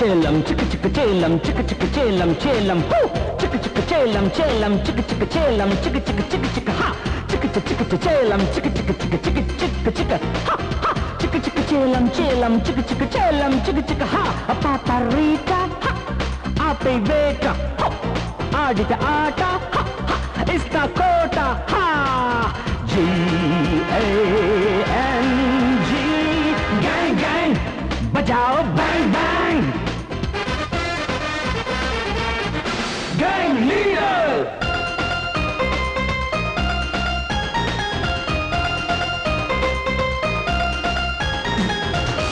చేలం చిక్ చిక్ చేలం చిక్ చిక్ చేలం చేలం చిక్ చిక్ చేలం చేలం చిక్ చిక్ చేలం చిక్ చిక్ చిక్ చిక్ హా చిక్ చిక్ చిక్ చేలం చిక్ చిక్ చిక్ చిక్ చిక్ చిక్ హా చిక్ చిక్ చేలం చేలం చిక్ చిక్ చేలం చిక్ చిక్ హా పాపరీట ఆపే వేట ఆడిత ఆట ఇస్తా కోట హా GANG gang gang बजाओ bang bang gang leader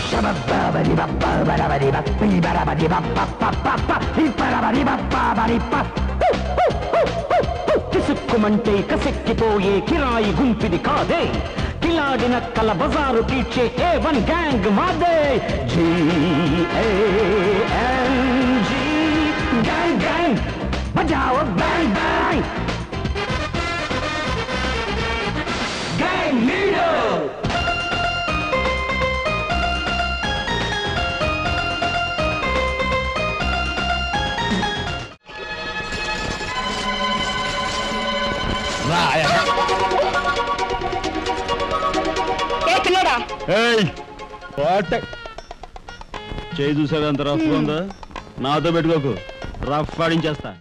shababadi babba barabadi babbi barabadi babba babba babbi barabadi babba bari babba కిసుక్కుమంటే కసెక్కిపోయే కిరాయి గుంపిది కాదే కిలాడిన కల బజారు కీడ్చే A1 గ్యాంగ్ మాదే GANG గ్యాంగ్ గ్యాంగ్ బజాओ బ్యాంగ్ బ్యాంగ్ గ్యాంగ్ లీడర్ చేయి చూసావు ఎంత రఫ్ ఉందో నాతో పెట్టుకోకు రఫ్ ఆడించేస్తా